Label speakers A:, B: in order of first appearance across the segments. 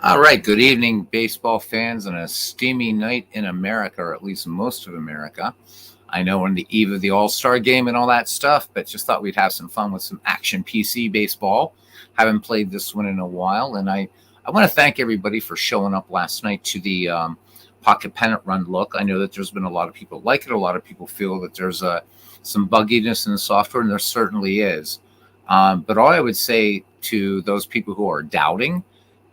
A: All right, good evening, baseball fans, on a steamy night in America, or at least most of America. I know we're on the eve of the All-Star game and all that stuff, but just thought we'd have some fun with some action PC baseball. Haven't played this one in a while, and I want to thank everybody for showing up last night to the Pocket Pennant Run look. I know that there's been a lot of people like it. A lot of people feel that there's some bugginess in the software, and there certainly is. But all I would say to those people who are doubting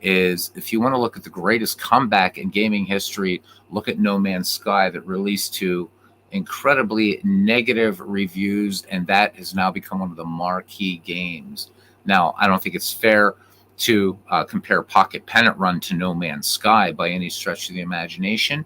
A: is if you want to look at the greatest comeback in gaming history, look at No Man's Sky that released to incredibly negative reviews, and that has now become one of the marquee games. Now, I don't think it's fair to compare Pocket Pennant Run to No Man's Sky by any stretch of the imagination,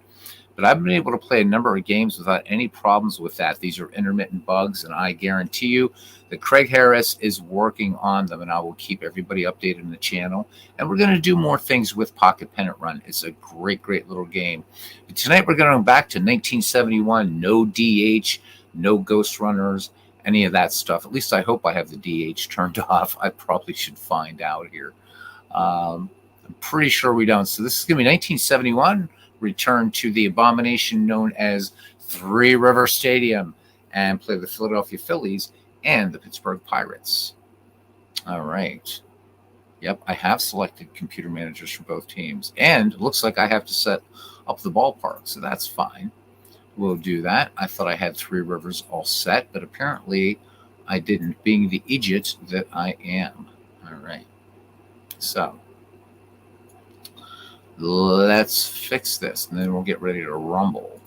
A: but I've been able to play a number of games without any problems with that. These are intermittent bugs, and I guarantee you that Craig Harris is working on them, and I will keep everybody updated in the channel. And we're going to do more things with Pocket Pennant Run. It's a great, great little game. But tonight we're going to go back to 1971, no DH, no Ghost Runners, any of that stuff. At least I hope I have the DH turned off. I probably should find out here. I'm pretty sure we don't. So this is going to be 1971. Return to the abomination known as Three River Stadium and play the Philadelphia Phillies and the Pittsburgh Pirates. All right. Yep, I have selected computer managers for both teams. And it looks like I have to set up the ballpark, so that's fine. We'll do that. I thought I had Three Rivers all set, but apparently I didn't, being the idiot that I am. All right. So let's fix this, and then we'll get ready to rumble.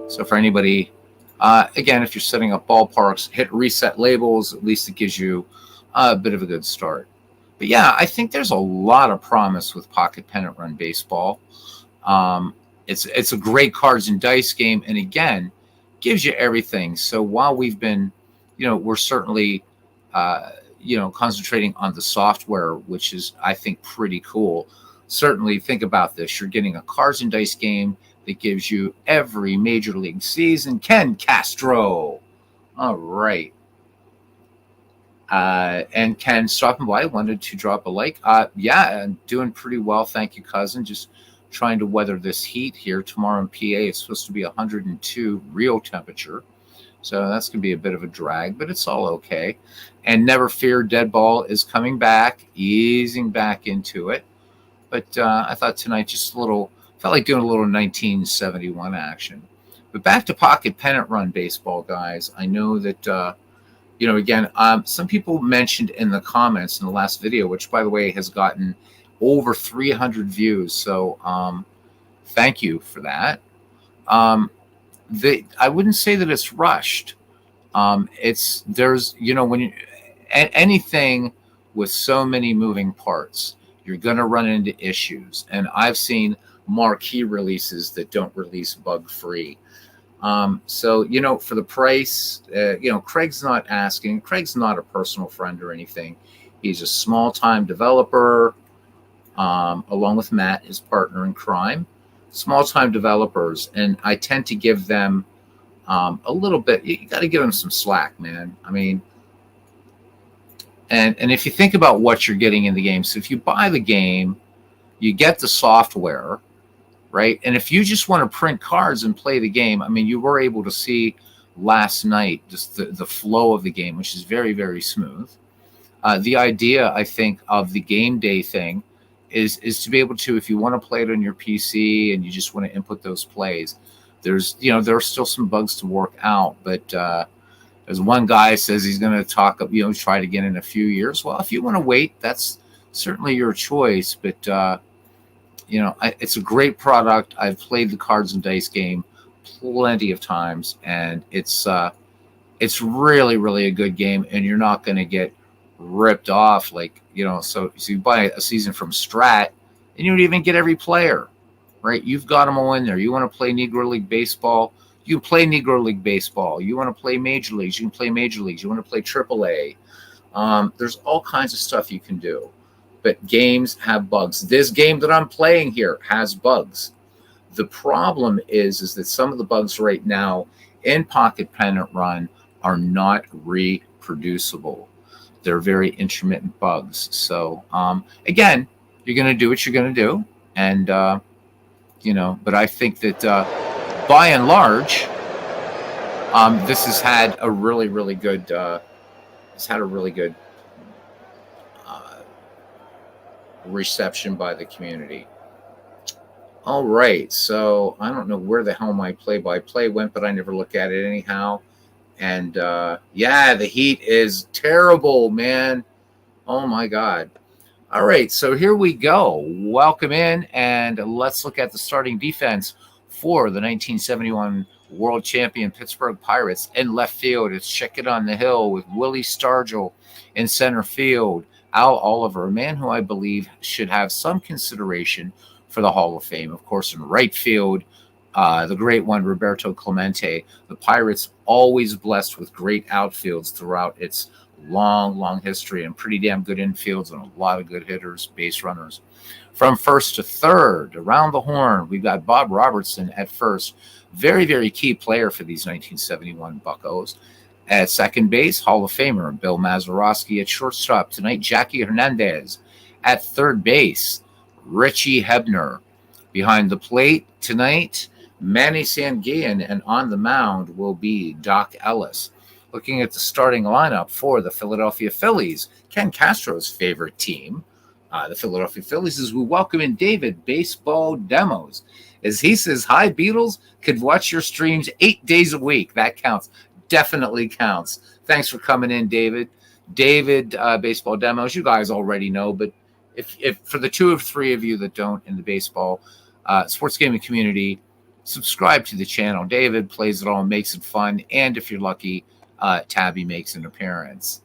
A: So for anybody, again, if you're setting up ballparks, hit reset labels. At least it gives you a bit of a good start. But yeah, I think there's a lot of promise with Pocket Pennant Run baseball. It's a great cards and dice game, and again, gives you everything. So while we've been, we're certainly, concentrating on the software, which is, I think, pretty cool. Certainly think about this. You're getting a cards and dice game that gives you every major league season. Ken Castro. All right. And Ken stopping by, wanted to drop a like. Yeah, I'm doing pretty well. Thank you, cousin. Just trying to weather this heat here. Tomorrow in PA, it's supposed to be 102 real temperature. So that's going to be a bit of a drag, but it's all okay. And never fear, Dead Ball is coming back, easing back into it. But I thought tonight felt like doing a little 1971 action. But back to Pocket Pennant Run baseball, guys. I know that, again, some people mentioned in the comments in the last video, which, by the way, has gotten over 300 views. So thank you for that. I wouldn't say that it's rushed. Anything with so many moving parts, you're going to run into issues. And I've seen marquee releases that don't release bug-free. So, for the price, Craig's not asking. Craig's not a personal friend or anything. He's a small-time developer, along with Matt, his partner in crime. Small-time developers, and I tend to give them a little bit. You got to give them some slack, man. I mean, and if you think about what you're getting in the game, so if you buy the game, you get the software, right? And if you just want to print cards and play the game, I mean, you were able to see last night just the flow of the game, which is very, very smooth. The idea, I think, of the game day thing is to be able to, if you want to play it on your PC and you just want to input those plays, there are still some bugs to work out, but as one guy says, he's going to try it again in a few years. Well, if you want to wait, that's certainly your choice. But, it's a great product. I've played the cards and dice game plenty of times, and it's really, really a good game, and you're not going to get ripped off. So you buy a season from Strat, and you don't even get every player, right? You've got them all in there. You want to play Negro League Baseball, you can play Negro League Baseball. You want to play Major Leagues, you can play Major Leagues. You want to play AAA. There's all kinds of stuff you can do. But games have bugs. This game that I'm playing here has bugs. The problem is that some of the bugs right now in Pocket Pennant Run are not reproducible. They're very intermittent bugs. So, again, you're going to do what you're going to do. And, but I think that by and large, this has had a really, really good, uh, reception by the community. All right. So I don't know where the hell my play-by-play went, but I never look at it anyhow. And yeah, the heat is terrible, man. Oh my God. All right, so here we go. Welcome in, and let's look at the starting defense for the 1971 World Champion Pittsburgh Pirates. In left field, it's Check It on the Hill with Willie Stargell. In center field, Al Oliver, a man who I believe should have some consideration for the Hall of Fame. Of course, in right field, the great one, Roberto Clemente. The Pirates always blessed with great outfields throughout its long history, and pretty damn good infields and a lot of good hitters, base runners. From first to third, around the horn, we've got Bob Robertson at first. Very key player for these 1971 Buccos. At second base, Hall of Famer Bill Mazeroski. At shortstop tonight, Jackie Hernandez. At third base, Richie Hebner. Behind the plate tonight, Manny Sanguillen, and on the mound will be Doc Ellis. Looking at the starting lineup for the Philadelphia Phillies, Ken Castro's favorite team, the Philadelphia Phillies, as we welcome in David Baseball Demos. As he says, hi, Beatles, could watch your streams 8 days a week. That counts. Definitely counts. Thanks for coming in, David. David Baseball Demos, you guys already know, but if for the 2 or 3 of you that don't in the baseball sports gaming community, subscribe to the channel. David plays it all, makes it fun, and if you're lucky, Tabby makes an appearance.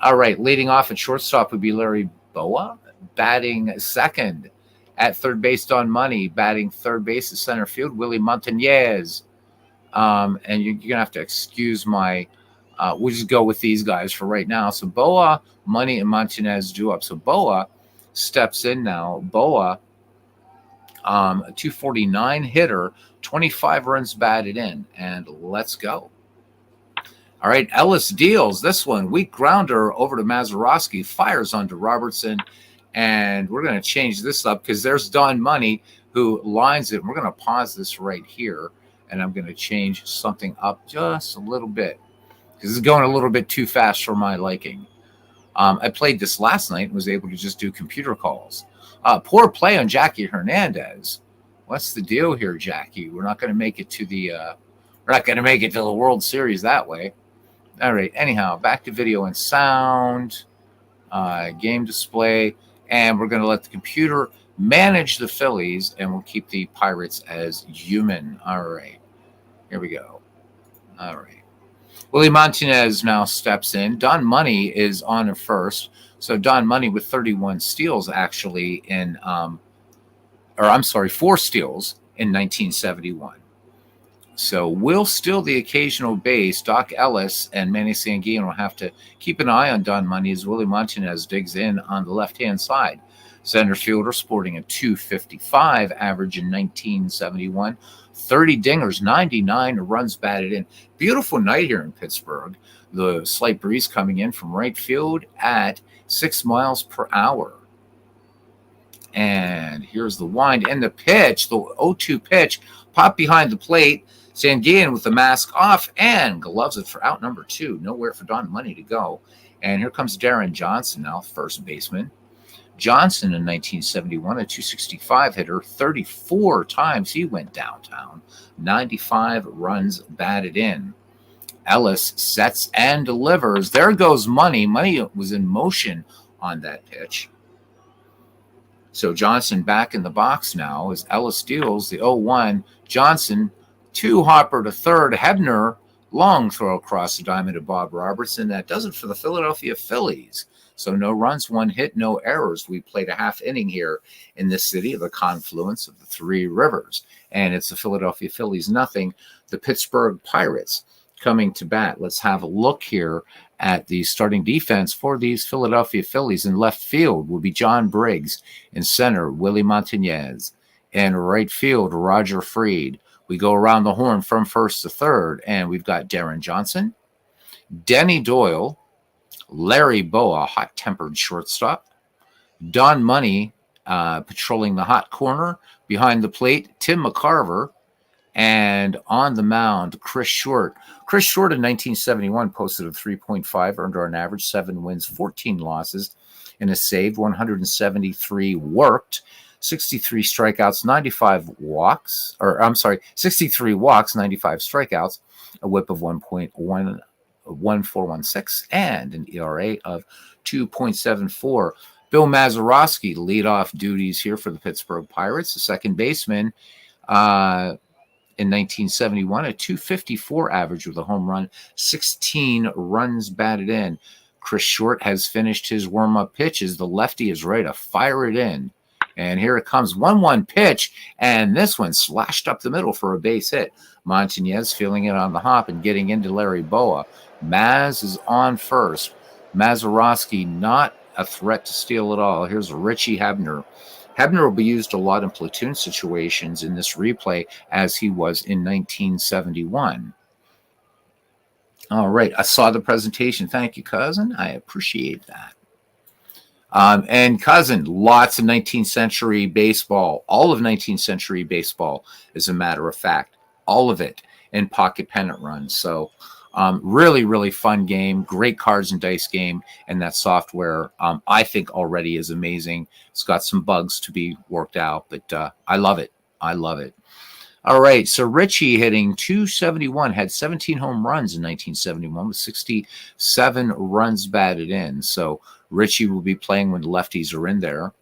A: All right, leading off at shortstop would be Larry Boa, batting second. At third base, Don Money, batting third base at center field, Willie Montañez. And you're going to have to excuse my, we'll just go with these guys for right now. So Boa, Money, and Montañez do up. So Boa steps in now. Boa, a 249 hitter, 25 runs batted in, and let's go. All right, Ellis deals this one. Weak grounder over to Mazeroski, fires onto Robertson, and we're going to change this up because there's Don Money who lines it. We're going to pause this right here, and I'm going to change something up just a little bit because it's going a little bit too fast for my liking. I played this last night and was able to just do computer calls. Poor play on Jackie Hernandez. What's the deal here, Jackie? We're not going to make it to the World Series that way. All right. Anyhow, back to video and sound, game display, and we're going to let the computer manage the Phillies, and we'll keep the Pirates as human. All right. Here we go. All right. Willie Montañez now steps in. Don Money is on at first. So Don Money with 31 steals actually 4 steals in 1971. So we'll steal the occasional base. Doc Ellis and Manny Sanguillen will have to keep an eye on Don Money as Willie Montañez digs in on the left-hand side. Center fielder sporting a 255 average in 1971. 30 dingers, 99 runs batted in. Beautiful night here in Pittsburgh. The slight breeze coming in from right field at 6 miles per hour. And here's the wind and the pitch, the 0-2 pitch, pop behind the plate. Sanguillen with the mask off and gloves it for out number 2. Nowhere for Don Money to go. And here comes Darren Johnson now, first baseman. Johnson in 1971, a 265 hitter, 34 times he went downtown, 95 runs batted in. Ellis sets and delivers. There goes Money. Money was in motion on that pitch. So Johnson back in the box now as Ellis deals the 0-1. Johnson, 2-hopper to third. Hebner, long throw across the diamond to Bob Robertson. That does it for the Philadelphia Phillies. So no runs, 1 hit, no errors. We played a half inning here in this city, the confluence of the 3 rivers. And it's the Philadelphia Phillies, nothing. The Pittsburgh Pirates coming to bat. Let's have a look here at the starting defense for these Philadelphia Phillies. In left field will be John Briggs. In center, Willie Montañez. In right field, Roger Freed. We go around the horn from first to third, and we've got Darren Johnson, Denny Doyle, Larry Boa, hot-tempered shortstop, Don Money patrolling the hot corner behind the plate, Tim McCarver. And on the mound, Chris Short. Chris Short in 1971 posted a 3.5, earned on average 7 wins, 14 losses, and a save, 173 worked, 63 strikeouts, 95 walks, 63 walks, 95 strikeouts, a whip of 1.1416, and an ERA of 2.74. Bill Mazeroski lead off duties here for the Pittsburgh Pirates, the second baseman. In 1971, a 254 average with a home run, 16 runs batted in. Chris Short has finished his warm-up pitches. The lefty is ready to fire it in. And here it comes, 1-1 pitch, and this one slashed up the middle for a base hit. Montanez feeling it on the hop and getting into Larry Boa. Maz is on first. Mazeroski not a threat to steal at all. Here's Richie Hebner. Hebner will be used a lot in platoon situations in this replay as he was in 1971. All right, I saw the presentation. Thank you, cousin. I appreciate that. And cousin, lots of 19th century baseball, all of 19th century baseball, as a matter of fact, all of it in pocket pennant runs. So really, really fun game, great cards and dice game. And that software, I think already is amazing. It's got some bugs to be worked out, but I love it. I love it. All right, so Richie hitting 271, had 17 home runs in 1971 with 67 runs batted in. So Richie will be playing when the lefties are in there.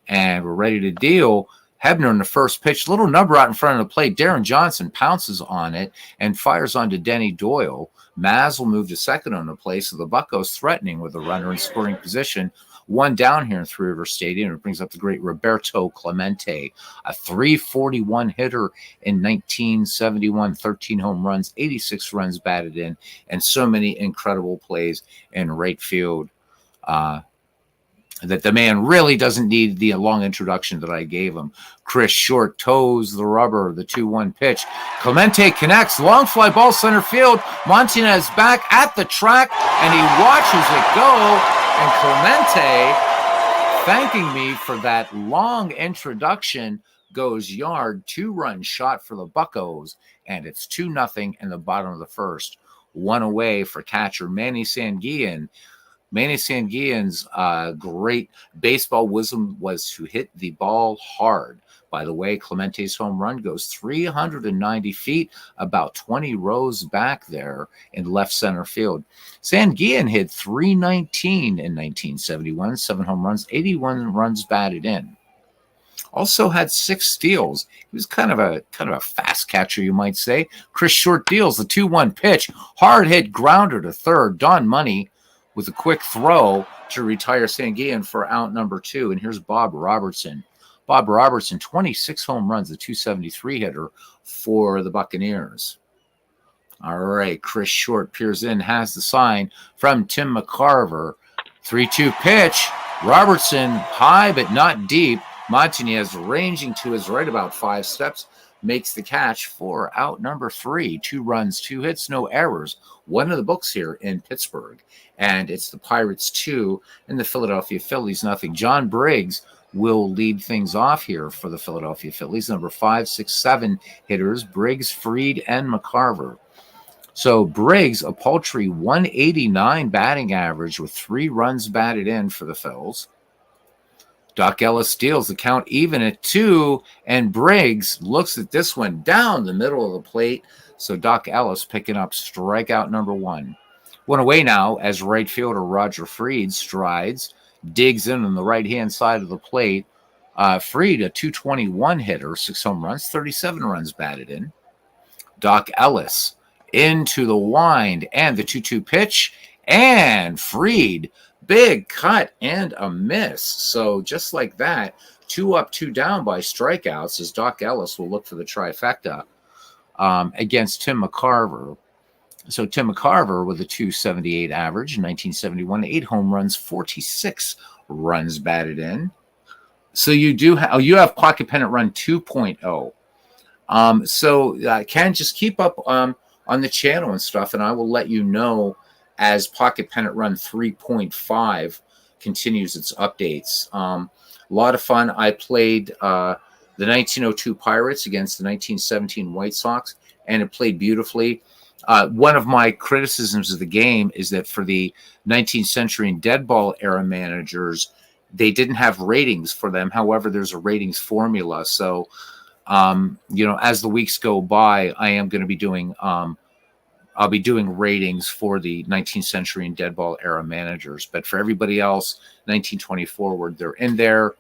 A: And we're ready to deal. Hebner in the first pitch, little number out in front of the plate. Darren Johnson pounces on it and fires onto Denny Doyle. Maz will move to second on the play, so the Buccos threatening with a runner in scoring position. One down here in Three River Stadium. It brings up the great Roberto Clemente, a 341 hitter in 1971, 13 home runs, 86 runs batted in, and so many incredible plays in right field that the man really doesn't need the long introduction that I gave him. Chris Short toes the rubber, the 2-1 pitch. Clemente connects, long fly ball center field. Montanez back at the track, and he watches it go. And Clemente, thanking me for that long introduction, goes yard, 2-run shot for the Buccos, and it's 2-0 in the bottom of the first. One away for catcher Manny Sanguillen. Manny Sanguillen's great baseball wisdom was to hit the ball hard. By the way, Clemente's home run goes 390 feet, about 20 rows back there in left center field. Sanguillen hit 319 in 1971, 7 home runs, 81 runs batted in. Also had 6 steals. He was kind of a fast catcher, you might say. Chris Short deals the 2-1 pitch, hard hit grounder to third. Don Money with a quick throw to retire Sanguillen for out number 2. And here's Bob Robertson. Bob Robertson, 26 home runs, a 273 hitter for the Buccaneers. All right, Chris Short peers in, has the sign from Tim McCarver. 3-2 pitch. Robertson high but not deep. Montanez ranging to his right about 5 steps. Makes the catch for out number 3. 2 runs, 2 hits, no errors. One of the books here in Pittsburgh. And it's the Pirates 2 and the Philadelphia Phillies nothing. John Briggs will lead things off here for the Philadelphia Phillies. Number 5, 6, 7 hitters, Briggs, Fried, and McCarver. So Briggs, a paltry 189 batting average with 3 runs batted in for the Phils. Doc Ellis steals the count even at 2, and Briggs looks at this one down the middle of the plate. So Doc Ellis picking up strikeout number 1. One away now as right fielder Roger Fried strides, digs in on the right-hand side of the plate. Fried, a 221 hitter, 6 home runs, 37 runs batted in. Doc Ellis into the wind and the 2-2 pitch, and Fried, big cut and a miss. So just like that, 2 up, 2 down by strikeouts as Doc Ellis will look for the trifecta against Tim McCarver. So Tim McCarver with a 278 average in 1971, 8 home runs, 46 runs batted in. So you have pocket pennant run 2.0. So Ken, just keep up on the channel and stuff, and I will let you know as pocket pennant run 3.5 continues its updates. A lot of fun. I played the 1902 Pirates against the 1917 White Sox, and it played beautifully. One of my criticisms of the game is that for the 19th century and dead ball era managers, they didn't have ratings for them. However, there's a ratings formula. So, as the weeks go by, I am going to be doing I'll be doing ratings for the 19th century and dead ball era managers. But for everybody else, 1920 forward, they're in there.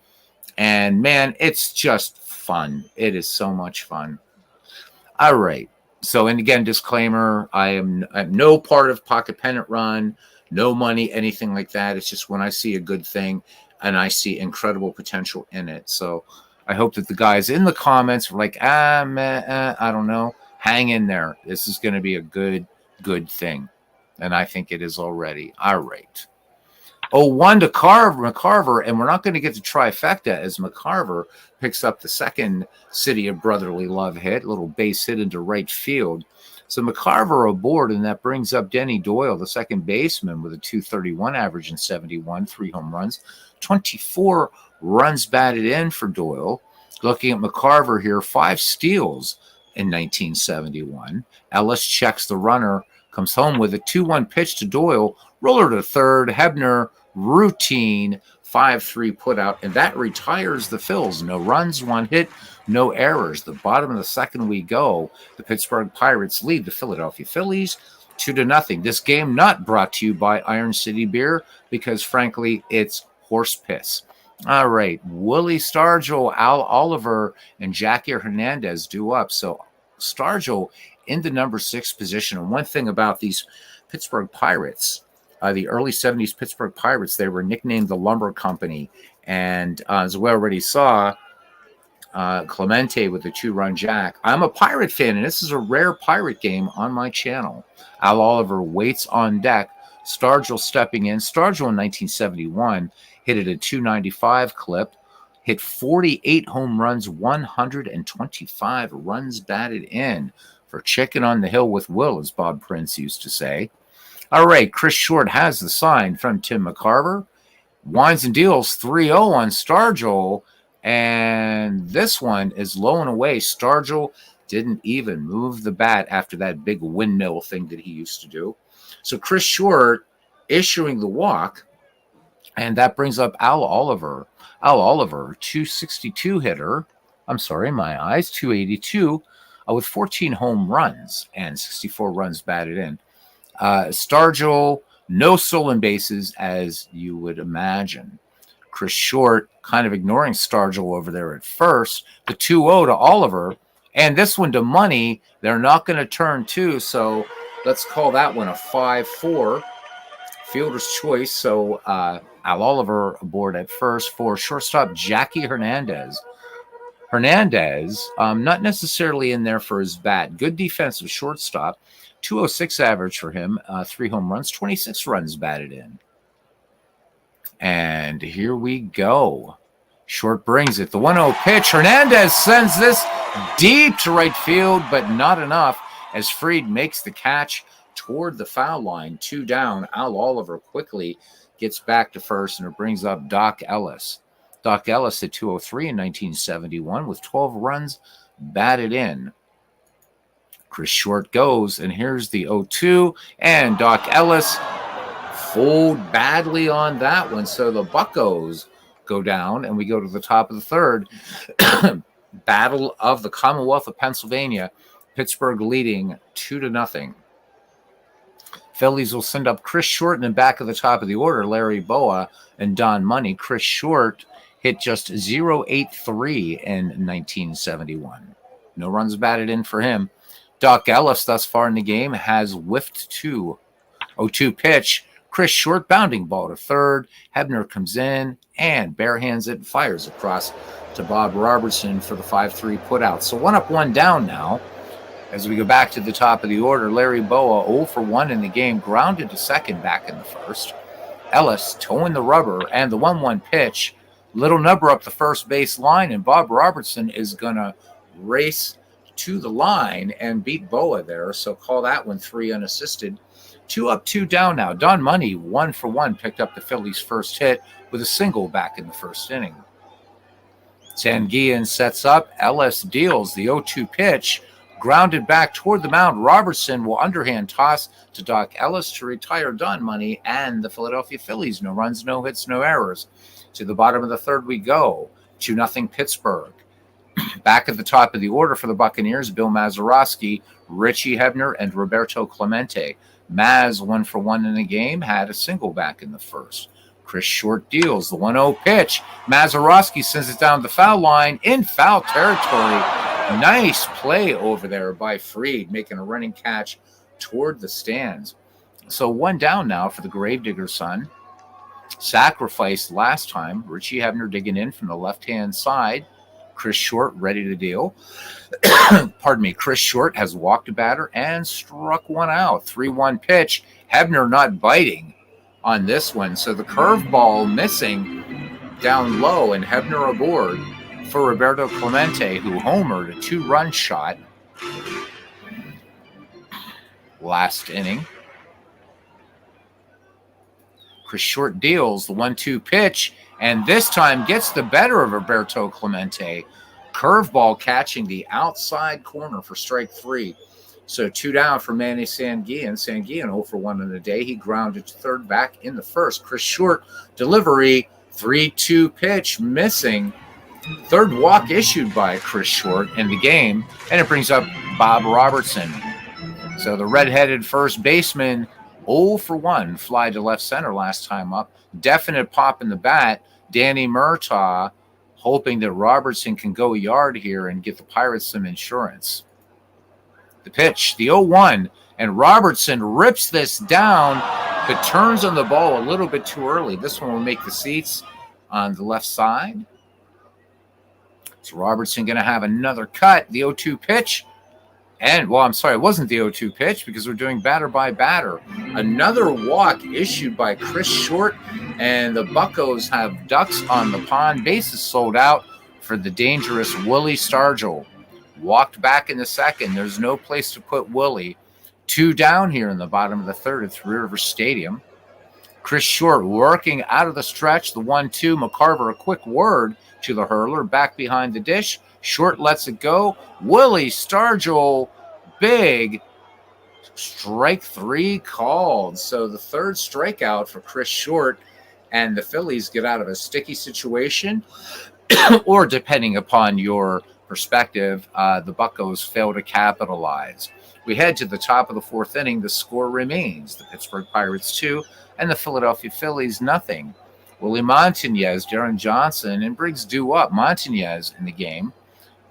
A: And man, it's just fun. It is so much fun. All right. So, and again, disclaimer, I'm no part of Pocket Pennant Run, no money, anything like that. It's just when I see a good thing and I see incredible potential in it. So I hope that the guys in the comments were like, I don't know. Hang in there. This is going to be a good thing. And I think it is already. All right. 0-1 to McCarver, and we're not going to get to trifecta as McCarver picks up the second City of Brotherly Love hit, little base hit into right field. So McCarver aboard, and that brings up Denny Doyle, the second baseman, with a .231 average in 71, 3 home runs, 24 runs batted in for Doyle. Looking at McCarver here, 5 steals in 1971. Ellis checks the runner, comes home with a 2-1 pitch to Doyle, roller to third, Hebner, routine, 5-3 put out, and that retires the Phils. No runs, 1 hit, no errors. The bottom of the second we go. The Pittsburgh Pirates lead the Philadelphia Phillies 2-0. This game not brought to you by Iron City Beer because, frankly, it's horse piss. All right, Willie Stargell, Al Oliver, and Jackie Hernandez due up. So Stargell in the number 6 position. And one thing about these Pittsburgh Pirates, the early 70s Pittsburgh Pirates, they were nicknamed the Lumber Company. And as we already saw, Clemente with the 2-run jack. I'm a Pirate fan, and this is a rare Pirate game on my channel. Al Oliver waits on deck. Stargell stepping in. Stargell in 1971 hit at a .295 clip, hit 48 home runs, 125 runs batted in for Chicken on the Hill with Will, as Bob Prince used to say. All right, Chris Short has the sign from Tim McCarver. Winds and deals 3-0 on Stargell, and this one is low and away. Stargell didn't even move the bat after that big windmill thing that he used to do. So Chris Short issuing the walk, and that brings up Al Oliver. Al Oliver, 262 hitter. I'm sorry, my eyes, 282 with 14 home runs and 64 runs batted in. Stargell, no stolen bases, as you would imagine. Chris Short kind of ignoring Stargell over there at first. The 2-0 to Oliver. And this one to Money, they're not going to turn 2, so let's call that one a 5-4. Fielder's choice, so Al Oliver aboard at first for shortstop Jackie Hernandez. Hernandez, not necessarily in there for his bat. Good defensive shortstop. 206 average for him, 3 home runs, 26 runs batted in. And here we go. Short brings it. The 1-0 pitch. Hernandez sends this deep to right field, but not enough as Fried makes the catch toward the foul line. 2 down. Al Oliver quickly gets back to first, and it brings up Doc Ellis. Doc Ellis at 203 in 1971 with 12 runs batted in. Chris Short goes, and here's the 0-2, and Doc Ellis fooled badly on that one. So the Buccos go down, and we go to the top of the third. Battle of the Commonwealth of Pennsylvania. Pittsburgh leading 2-0. Phillies will send up Chris Short in the back of the top of the order, Larry Boa and Don Money. Chris Short hit just .083 in 1971. No runs batted in for him. Doc Ellis thus far in the game has whiffed 2. 0-2 pitch. Chris Short bounding ball to third. Hebner comes in and barehands it and fires across to Bob Robertson for the 5-3 putout. So 1 up, 1 down now. As we go back to the top of the order, Larry Boa 0 for 1 in the game, grounded to second back in the first. Ellis towing the rubber, and the 1-1 pitch. Little number up the first base line, and Bob Robertson is going to race to the line and beat Boa there. So call that one 3 unassisted. 2 up, 2 down now. Don Money, 1 for 1, picked up the Phillies' first hit with a single back in the first inning. Sanguillen sets up. Ellis deals the 0-2 pitch. Grounded back toward the mound. Robertson will underhand toss to Doc Ellis to retire Don Money and the Philadelphia Phillies. No runs, no hits, no errors. To the bottom of the third we go. 2-0 Pittsburgh. Back at the top of the order for the Buccaneers, Bill Mazeroski, Richie Hebner, and Roberto Clemente. Maz, 1 for 1 in the game, had a single back in the first. Chris Short deals the 1-0 pitch. Mazeroski sends it down the foul line in foul territory. Nice play over there by Fried, making a running catch toward the stands. So 1 down now for the Gravedigger son. Sacrificed last time. Richie Hebner digging in from the left-hand side. Chris Short ready to deal. Pardon me. Chris Short has walked a batter and struck one out. 3-1 pitch. Hebner not biting on this one. So the curveball missing down low and Hebner aboard for Roberto Clemente, who homered a 2-run shot last inning. Chris Short deals the 1-2 pitch, and this time gets the better of Roberto Clemente. Curveball catching the outside corner for strike 3. So 2 down for Manny Sanguillen. Sanguillen 0 for 1 in the day. He grounded to third back in the first. Chris Short delivery, 3-2 pitch missing. Third walk issued by Chris Short in the game, and it brings up Bob Robertson. So the red-headed first baseman, 0 for 1, fly to left center last time up. Definite pop in the bat. Danny Murtaugh hoping that Robertson can go a yard here and get the Pirates some insurance. The pitch, the 0-1, and Robertson rips this down, but turns on the ball a little bit too early. This one will make the seats on the left side. So Robertson going to have another cut. The 0-2 pitch. And, well, I'm sorry, it wasn't the 0-2 pitch because we're doing batter by batter. Another walk issued by Chris Short, and the Buccos have ducks on the pond. Bases sold out for the dangerous Willie Stargell. Walked back in the second. There's no place to put Willie. 2 down here in the bottom of the third at Three Rivers Stadium. Chris Short working out of the stretch. The 1-2. McCarver, a quick word to the hurler. Back behind the dish. Short lets it go. Willie Stargell, big. Strike 3 called. So the third strikeout for Chris Short, and the Phillies get out of a sticky situation. Or depending upon your perspective, the Buccos fail to capitalize. We head to the top of the fourth inning. The score remains the Pittsburgh Pirates 2 and the Philadelphia Phillies nothing. Willie Montañez, Darren Johnson, and Briggs due up. Montañez in the game.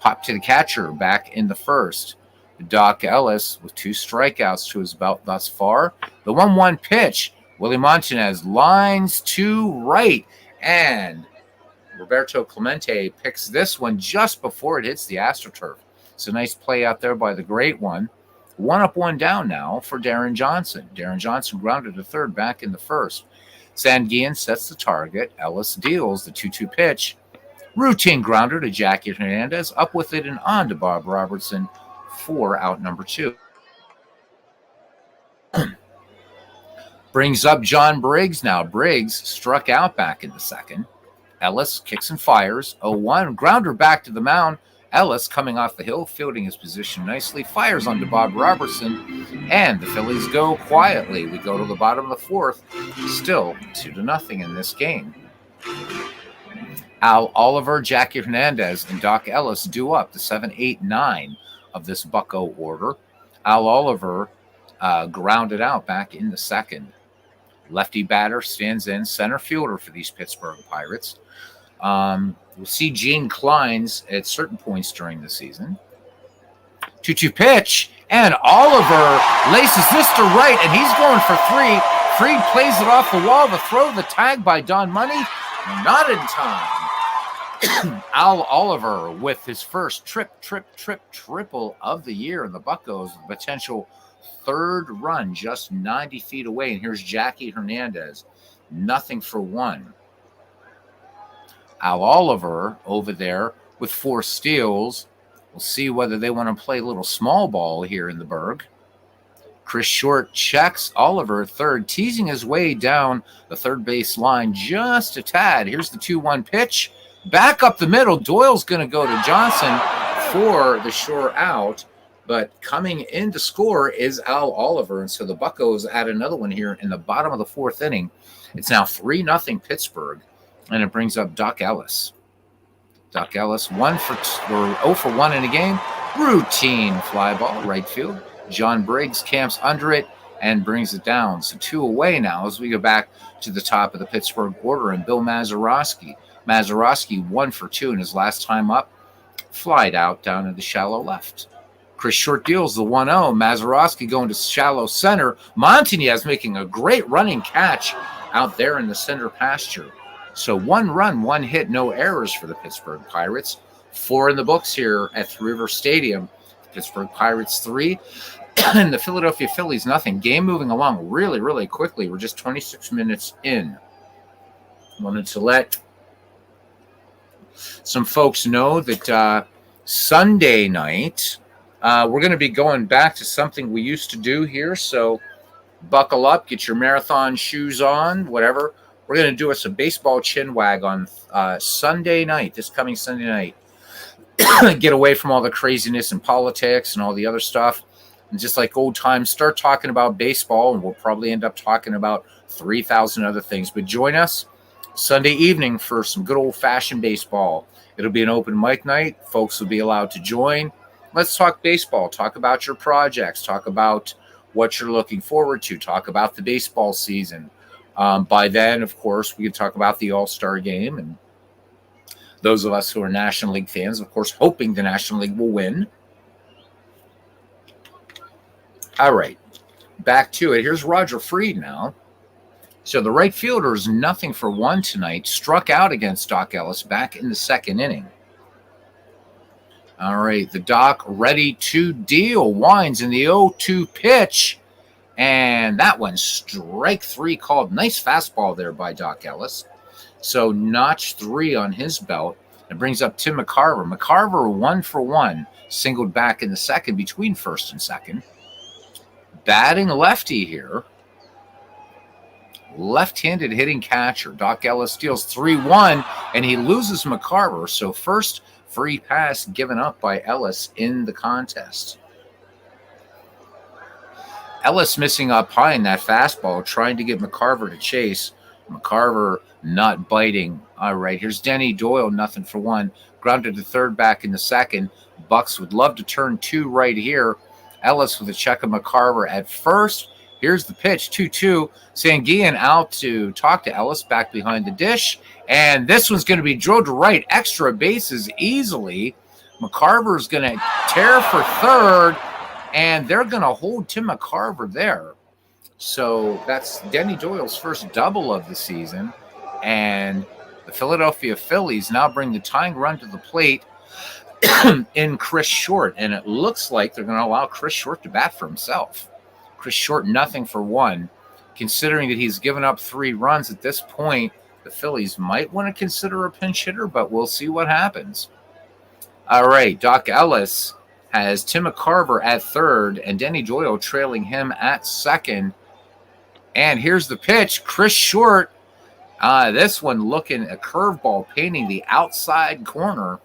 A: Pop to the catcher back in the first. Doc Ellis with 2 strikeouts to his belt thus far. The 1-1 pitch. Willie Montañez lines to right. And Roberto Clemente picks this one just before it hits the AstroTurf. It's a nice play out there by the great one. 1 up, 1 down now for Darren Johnson. Darren Johnson grounded to third back in the first. Sanguillen sets the target. Ellis deals the 2-2 pitch. Routine grounder to Jackie Hernandez. Up with it and on to Bob Robertson for out number 2. Brings up John Briggs now. Briggs struck out back in the second. Ellis kicks and fires. 0-1. Grounder back to the mound. Ellis coming off the hill, fielding his position nicely. Fires onto Bob Robertson. And the Phillies go quietly. We go to the bottom of the fourth. Still 2-0 in this game. Al Oliver, Jackie Hernandez, and Doc Ellis due up the 7, 8, 9 of this Bucco order. Al Oliver grounded out back in the second. Lefty batter stands in, center fielder for these Pittsburgh Pirates. We'll see Gene Kleins at certain points during the season. 2-2 pitch, and Oliver laces this to right, and he's going for 3. Fried plays it off the wall. The throw, the tag by Don Money, not in time. Al Oliver with his first triple of the year in the Buccos, the potential third run just 90 feet away. And here's Jackie Hernandez, nothing for 1. Al Oliver over there with 4 steals. We'll see whether they want to play a little small ball here in the Berg. Chris Short checks Oliver third, teasing his way down the third base line just a tad. Here's the 2-1 pitch. Back up the middle. Doyle's going to go to Johnson for the sure out. But coming in to score is Al Oliver. And so the Buccos add another one here in the bottom of the fourth inning. It's now 3-0 Pittsburgh. And it brings up Doc Ellis. Doc Ellis, 0 for 1 in the game. Routine fly ball, right field. John Briggs camps under it and brings it down. So 2 away now as we go back to the top of the Pittsburgh order. And Bill Mazeroski. Mazeroski 1 for 2 in his last time up. Flied out down in the shallow left. Chris Short deals the 1-0. Mazeroski going to shallow center. Montañez making a great running catch out there in the center pasture. So 1 run, 1 hit, no errors for the Pittsburgh Pirates. 4 in the books here at Three River Stadium. Pittsburgh Pirates 3 and the Philadelphia Phillies nothing. Game moving along really, really quickly. We're just 26 minutes in. Wanted to let some folks know that Sunday night we're going to be going back to something we used to do here. So buckle up, get your marathon shoes on, whatever. We're going to do us a baseball chin wag on Sunday night, this coming Sunday night. Get away from all the craziness and politics and all the other stuff. And just like old times, start talking about baseball, and we'll probably end up talking about 3,000 other things. But join us Sunday evening for some good old-fashioned baseball. It'll be an open mic night. Folks will be allowed to join. Let's talk baseball. Talk about your projects. Talk about what you're looking forward to. Talk about the baseball season. By then, of course, we can talk about the All-Star game, and those of us who are National League fans, of course, hoping the National League will win. All right, back to it. Here's Roger Freed now. So the right fielder is 0 for 1 tonight. Struck out against Doc Ellis back in the second inning. All right, the Doc ready to deal. Winds in the 0-2 pitch. And that one, strike 3 called. Nice fastball there by Doc Ellis. So notch 3 on his belt. It brings up Tim McCarver. McCarver 1 for 1. Singled back in the second between first and second. Batting lefty here. Left-handed hitting catcher. Doc Ellis steals 3-1, and he loses McCarver. So first free pass given up by Ellis in the contest. Ellis missing up high in that fastball, trying to get McCarver to chase. McCarver not biting. All right, here's Denny Doyle, 0 for 1. Grounded to third back in the second. Bucks would love to turn 2 right here. Ellis with a check of McCarver at first. Here's the pitch, 2-2. Sanguillen out to talk to Ellis back behind the dish. And this one's going to be drilled to right. Extra bases easily. McCarver's going to tear for third. And they're going to hold Tim McCarver there. So that's Denny Doyle's first double of the season. And the Philadelphia Phillies now bring the tying run to the plate in Chris Short. And it looks like they're going to allow Chris Short to bat for himself. Chris Short 0 for 1. Considering that he's given up 3 runs at this point, the Phillies might want to consider a pinch hitter, but we'll see what happens. All right, Doc Ellis has Tim McCarver at third and Denny Doyle trailing him at second. And here's the pitch. Chris Short, this one looking a curveball, painting the outside corner.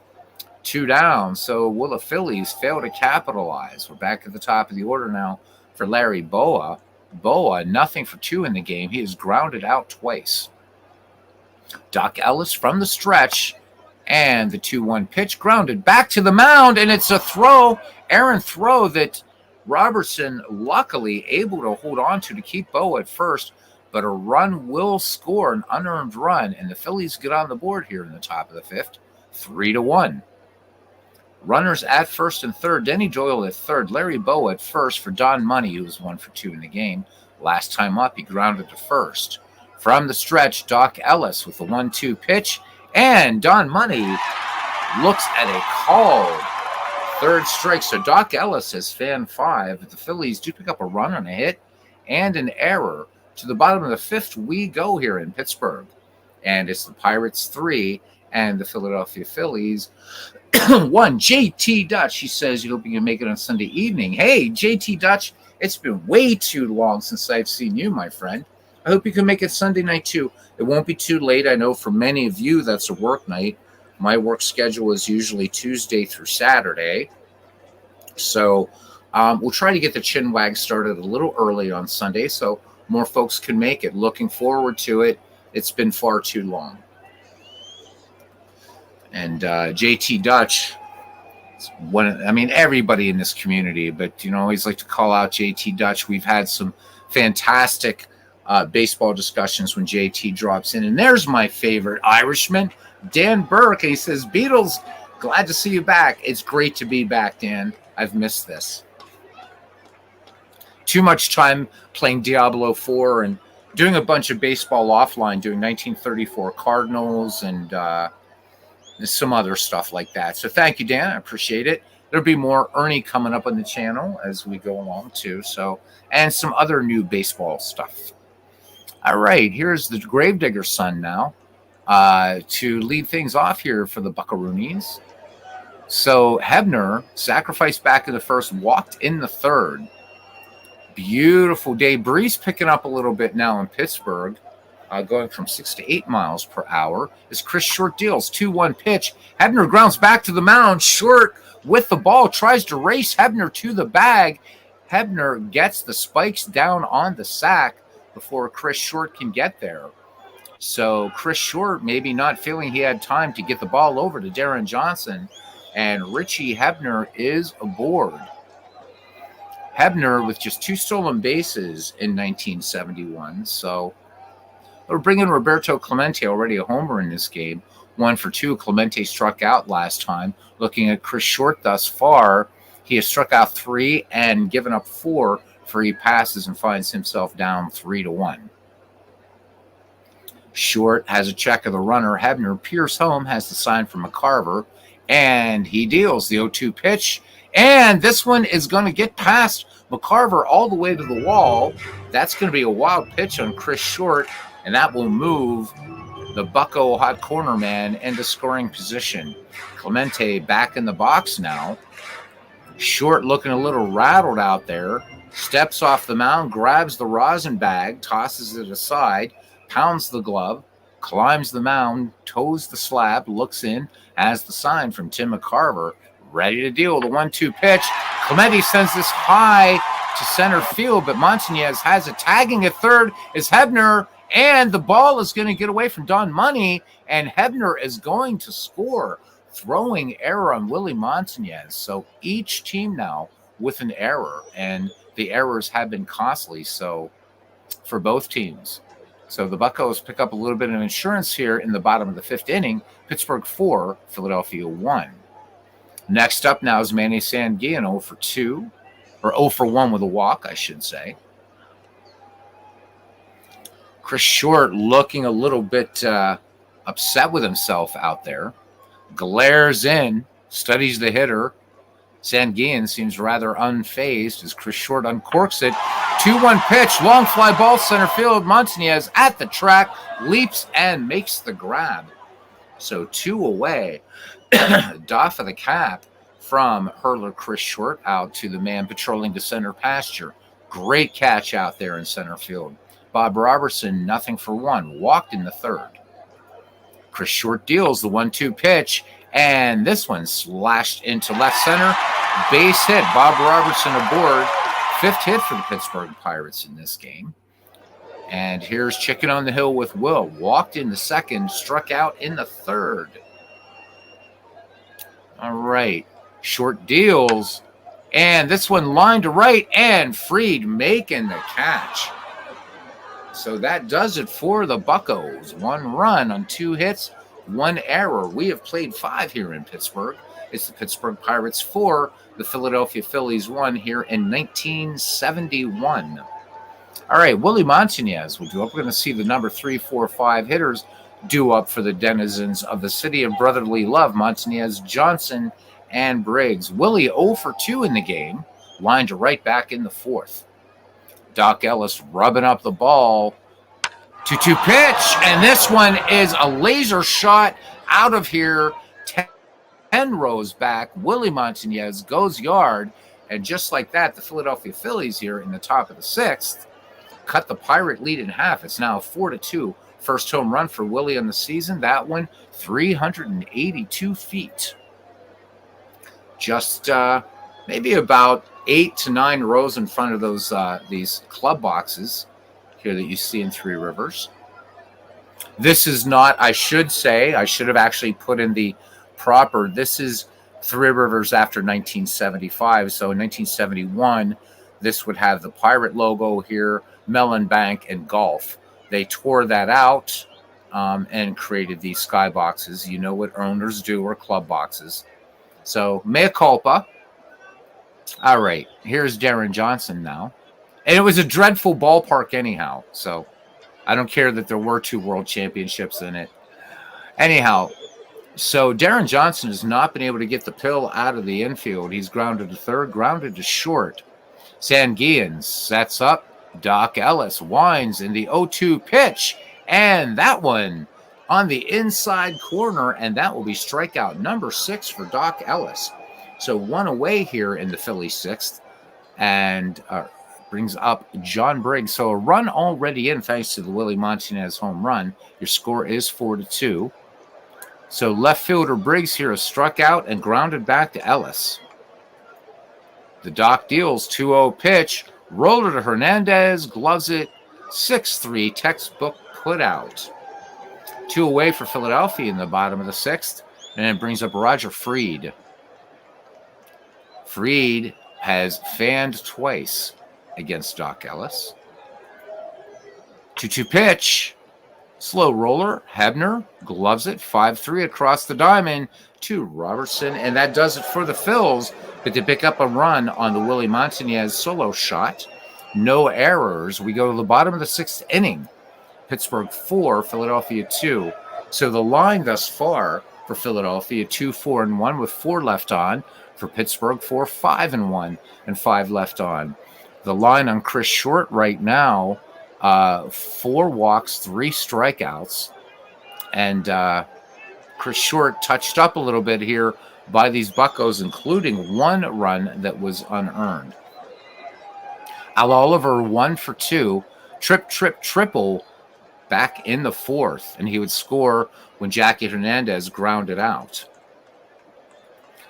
A: 2 down. So will the Phillies fail to capitalize? We're back at the top of the order now for Larry Boa. Boa, 0 for 2 in the game. He is grounded out twice. Doc Ellis from the stretch. And the 2-1 pitch grounded back to the mound, and it's a throw, errant throw that Robertson luckily able to hold on to keep Boa at first, but a run will score, an unearned run, and the Phillies get on the board here in the top of the 5th, 3-1. Runners at first and third, Denny Doyle at third, Larry Boa at first for Don Money, who was 1 for 2 in the game. Last time up, he grounded to first. From the stretch, Doc Ellis with the 1-2 pitch, and Don Money looks at a called third strike. So Doc Ellis has fan 5. The Phillies do pick up a run on a hit and an error. To the bottom of the 5th, we go here in Pittsburgh. And it's the Pirates 3 and the Philadelphia Phillies 1. JT Dutch, he says he'll be going to make it on Sunday evening. Hey, JT Dutch, It's been way too long since I've seen you, my friend. I hope you can make it Sunday night too. It won't be too late. I know for many of you that's a work night. My work schedule is usually Tuesday through Saturday. So we'll try to get the chin wag started a little early on Sunday so more folks can make it. Looking forward to it. It's been far too long. And JT Dutch, everybody in this community, but I always like to call out JT Dutch. We've had some fantastic baseball discussions when JT drops in. And there's my favorite Irishman, Dan Burke. And he says, Beatles, glad to see you back. It's great to be back, Dan. I've missed this. Too much time playing Diablo 4 and doing a bunch of baseball offline, doing 1934 Cardinals and some other stuff like that. So thank you, Dan. I appreciate it. There'll be more Ernie coming up on the channel as we go along too. So, and some other new baseball stuff. All right, here's the Gravedigger son now to lead things off here for the Buckaroonies. So Hebner sacrificed back in the first, walked in the third. Beautiful day. Breeze picking up a little bit now in Pittsburgh, going from 6 to 8 miles per hour. As Chris Short deals 2-1 pitch. Hebner grounds back to the mound. Short with the ball tries to race Hebner to the bag. Hebner gets the spikes down on the sack before Chris Short can get there. So Chris Short maybe not feeling he had time to get the ball over to Darren Johnson, and Richie Hebner is aboard. Hebner with just 2 stolen bases in 1971. So we're bringing Roberto Clemente, already a homer in this game. 1 for 2. Clemente struck out last time. Looking at Chris Short thus far, he has struck out 3 and given up 4 free passes and finds himself down 3-1. Short has a check of the runner. Hebner peers home, has the sign from McCarver, and he deals the 0-2 pitch. And this one is going to get past McCarver all the way to the wall. That's going to be a wild pitch on Chris Short, and that will move the Bucco hot corner man into scoring position. Clemente back in the box now. Short looking a little rattled out there. Steps off the mound, grabs the rosin bag, tosses it aside, pounds the glove, climbs the mound, toes the slab, looks in, has the sign from Tim McCarver, ready to deal the 1-2 pitch. Clemente sends this high to center field, but Montanez has it. Tagging at third is Hebner, and the ball is going to get away from Don Money, and Hebner is going to score. Throwing error on Willie Montanez. So each team now with an error, and the errors have been costly so for both teams. So the Buccos pick up a little bit of insurance here in the bottom of the 5th inning. Pittsburgh 4, Philadelphia 1. Next up now is Manny Sanguillen, 0 for 2, or 0 for 1 with a walk, I should say. Chris Short looking a little bit upset with himself out there. Glares in, studies the hitter. Sanguillen seems rather unfazed as Chris Short uncorks it. 2-1 pitch, long fly ball center field. Montanez at the track, leaps and makes the grab. So 2 away. Doff of the cap from hurler Chris Short out to the man patrolling the center pasture. Great catch out there in center field. Bob Robertson, 0 for 1, walked in the 3rd. Chris Short deals the 1-2 pitch, and this one slashed into left center. Base hit. Bob Robertson aboard. 5th hit for the Pittsburgh Pirates in this game. And here's Chicken on the Hill with Will. Walked in the 2nd, struck out in the 3rd. All right. Short deals. And this one lined to right, and Fried making the catch. So that does it for the Buccos. 1 run on 2 hits, 1 error. We have played 5 here in Pittsburgh. It's the Pittsburgh Pirates 4, the Philadelphia Phillies 1 here in 1971. All right, Willie Montanez will do up. We're going to see the number 3, 4, 5 hitters do up for the denizens of the city of brotherly love. Montanez, Johnson, and Briggs. Willie 0 for 2 in the game, lined to right back in the 4th. Doc Ellis rubbing up the ball. 2-2 pitch, and this one is a laser shot out of here. 10 rows back. Willie Montanez goes yard. And just like that, the Philadelphia Phillies here in the top of the 6th cut the Pirate lead in half. It's now 4-2. First home run for Willie on the season. That one, 382 feet. Just maybe about 8 to 9 rows in front of those these club boxes here that you see in Three Rivers. This is not, I should have actually put in the proper, this is Three Rivers after 1975. So in 1971, this would have the Pirate logo here, Mellon Bank, and Golf. They tore that out and created these sky boxes. You know what owners do, or club boxes. So, mea culpa. All right, here's Darren Johnson now. And it was a dreadful ballpark anyhow, so I don't care that there were 2 world championships in it. Anyhow, so Darren Johnson has not been able to get the pill out of the infield. He's grounded to third, grounded to short. Sanguillen sets up. Doc Ellis winds in the 0-2 pitch. And that one on the inside corner, and that will be strikeout number 6 for Doc Ellis. So 1 away here in the Phillies 6th, and brings up John Briggs. So a run already in thanks to the Willie Montanez home run. Your score is 4-2. So left fielder Briggs here is struck out and grounded back to Ellis. The Doc deals 2-0 pitch, roller to Hernandez, gloves it, 6-3, textbook put out. 2 away for Philadelphia in the bottom of the 6th, and it brings up Roger Freed. Freed has fanned twice against Doc Ellis. 2-2 pitch, slow roller, Hebner gloves it, 5-3 across the diamond to Robertson, and that does it for the Phils, but to pick up a run on the Willie Montanez solo shot. No errors. We go to the bottom of the 6th inning. Pittsburgh 4, Philadelphia 2. So the line thus far for Philadelphia, 2-4-1 with 4 left on. For Pittsburgh, 4-5-1 and 5 left on. The line on Chris Short right now, 4 walks, 3 strikeouts. And Chris Short touched up a little bit here by these Buccos, including 1 run that was unearned. Al Oliver 1 for 2, triple back in the 4th, and he would score when Jackie Hernandez grounded out.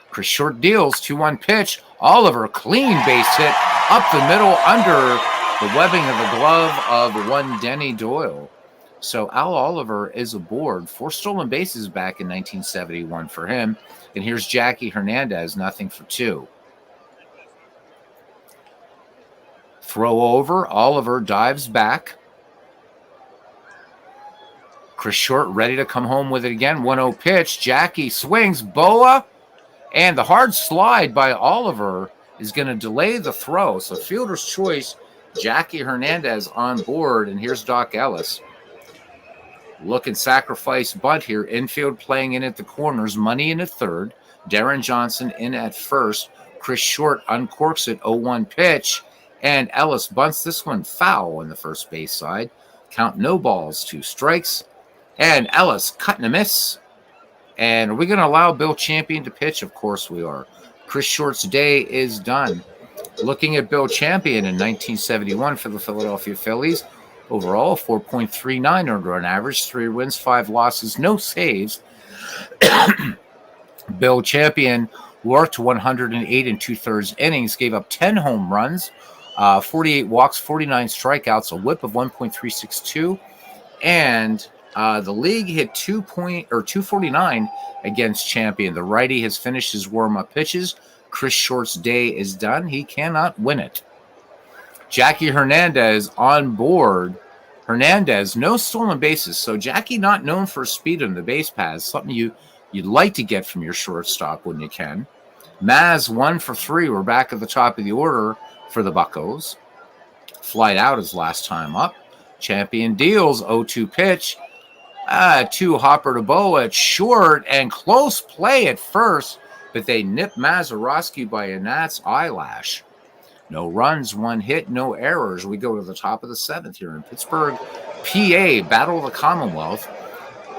A: Chris Short deals 2-1 pitch. Oliver, clean base hit up the middle under the webbing of the glove of one Denny Doyle. So Al Oliver is aboard. 4 stolen bases back in 1971 for him. And here's Jackie Hernandez, 0 for 2. Throw over. Oliver dives back. Chris Short ready to come home with it again. 1-0 pitch. Jackie swings. Boa. And the hard slide by Oliver is going to delay the throw. So fielder's choice, Jackie Hernandez on board. And here's Doc Ellis. Looking sacrifice bunt here. Infield playing in at the corners. Money in at third. Darren Johnson in at first. Chris Short uncorks it. 0-1 pitch. And Ellis bunts this one foul on the first base side. Count no balls, 2 strikes. And Ellis cutting a miss. And are we going to allow Bill Champion to pitch? Of course we are. Chris Short's day is done. Looking at Bill Champion in 1971 for the Philadelphia Phillies. Overall, 4.39 earned run average, 3 wins, 5 losses, no saves. Bill Champion worked 108 2/3 innings, gave up 10 home runs, 48 walks, 49 strikeouts, a whip of 1.362, and the league hit 249 against Champion. The righty has finished his warm-up pitches. Chris Short's day is done. He cannot win it. Jackie Hernandez on board. Hernandez, no stolen bases. So Jackie not known for speed on the base paths, something you'd like to get from your shortstop when you can. Maz 1 for 3. We're back at the top of the order for the Buccos. Flight out his last time up. Champion deals 0-2 pitch. 2 hopper to Boa at short and close play at first, but they nip Mazeroski by a gnat's eyelash. No runs, 1 hit, no errors. We go to the top of the 7th here in Pittsburgh, PA, Battle of the Commonwealth.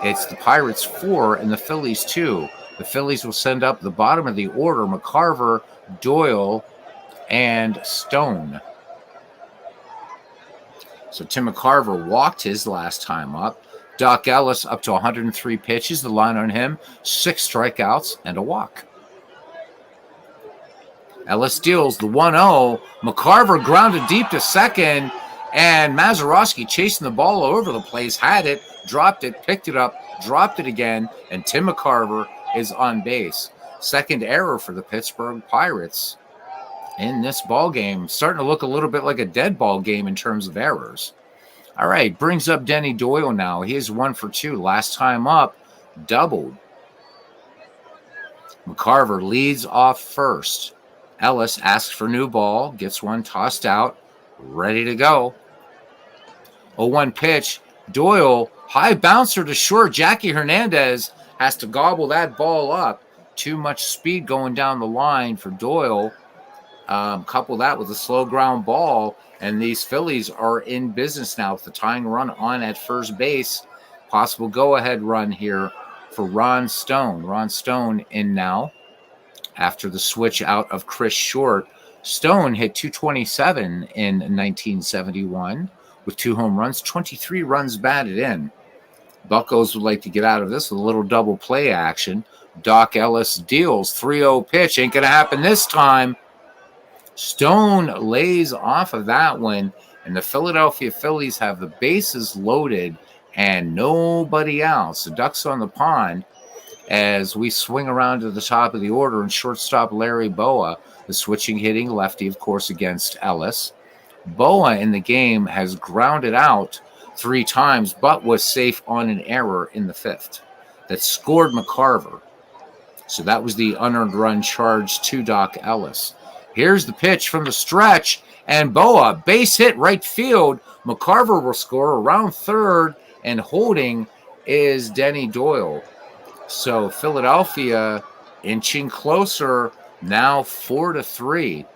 A: It's the Pirates 4 and the Phillies 2. The Phillies will send up the bottom of the order. McCarver, Doyle, and Stone. So Tim McCarver walked his last time up. Doc Ellis up to 103 pitches. The line on him, 6 strikeouts and a walk. Ellis deals the 1-0. McCarver grounded deep to second, and Mazeroski chasing the ball all over the place, had it, dropped it, picked it up, dropped it again, and Tim McCarver is on base. Second error for the Pittsburgh Pirates in this ball game. Starting to look a little bit like a dead ball game in terms of errors. All right, brings up Denny Doyle now. He is 1 for 2. Last time up, doubled. McCarver leads off first. Ellis asks for new ball, gets one tossed out, ready to go. 0-1 pitch. Doyle, high bouncer to short. Jackie Hernandez has to gobble that ball up. Too much speed going down the line for Doyle. Couple that with a slow ground ball, and these Phillies are in business now with the tying run on at first base. Possible go-ahead run here for Ron Stone. Ron Stone in now after the switch out of Chris Short. Stone hit .227 in 1971 with 2 home runs, 23 runs batted in. Buccos would like to get out of this with a little double play action. Doc Ellis deals 3-0 pitch. Ain't going to happen this time. Stone lays off of that one, and the Philadelphia Phillies have the bases loaded and nobody else. The Ducks on the pond as we swing around to the top of the order, and shortstop Larry Boa, the switching hitting lefty, of course, against Ellis. Boa in the game has grounded out 3 times, but was safe on an error in the 5th that scored McCarver. So that was the unearned run charge to Doc Ellis. Here's the pitch from the stretch, and Boa, base hit right field. McCarver will score around third, and holding is Denny Doyle. So Philadelphia inching closer, now 4-3.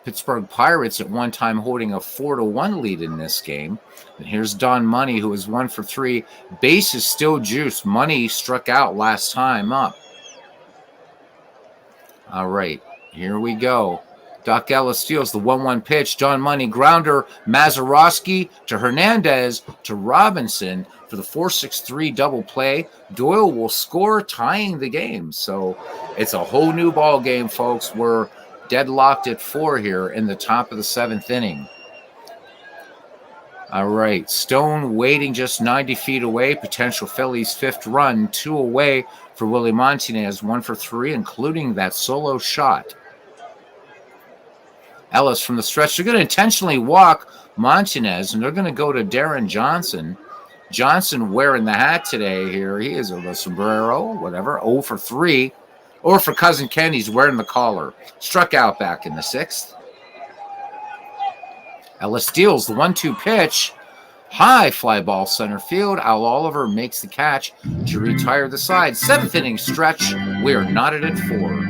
A: Pittsburgh Pirates at one time holding a 4-1 lead in this game. And here's Don Money, who is 1 for 3. Base is still juiced. Money struck out last time up. All right, here we go. Doc Ellis steals the 1-1 pitch. Don Money grounder. Mazeroski to Hernandez to Robinson for the 4-6-3 double play. Doyle will score, tying the game. So it's a whole new ball game, folks. We're deadlocked at 4 here in the top of the 7th inning. All right, Stone waiting just 90 feet away. Potential Phillies 5th run, 2 away for Willie Montanez, 1 for 3, including that solo shot. Ellis from the stretch. They're going to intentionally walk Montanez, and they're going to go to Darren Johnson. Johnson wearing the hat today here. He is a sombrero, whatever, 0 for 3. Or for Cousin Ken, he's wearing the collar. Struck out back in the 6th. Ellis deals the 1-2 pitch. High fly ball center field. Al Oliver makes the catch to retire the side. 7th inning stretch. We are knotted at 4.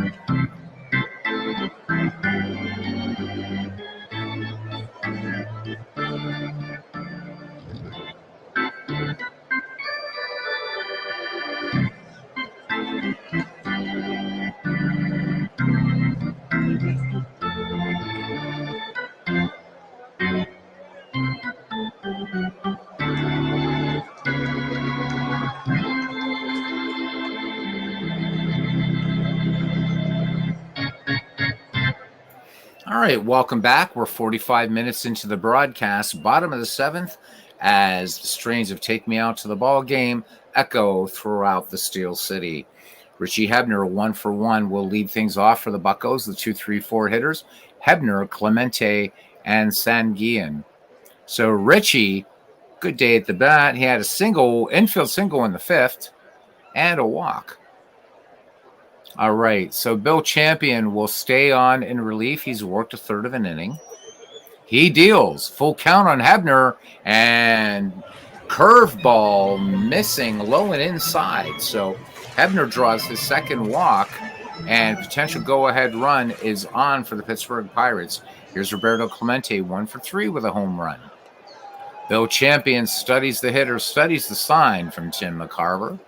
A: All right, welcome back. We're 45 minutes into the broadcast, bottom of the 7th, as the strains of Take Me Out to the Ball Game echo throughout the Steel City. Richie Hebner, 1 for 1, will lead things off for the Buccos, the 2-3-4 hitters. Hebner, Clemente, and Sanguillen. So Richie, good day at the bat. He had a single, infield single in the 5th, and a walk. All right, so Bill Champion will stay on in relief. He's worked a 1/3 of an inning. He deals. Full count on Hebner, and curveball missing low and inside. So Hebner draws his 2nd walk, and potential go-ahead run is on for the Pittsburgh Pirates. Here's Roberto Clemente, 1 for 3 with a home run. Bill Champion studies the hitter, studies the sign from Tim McCarver.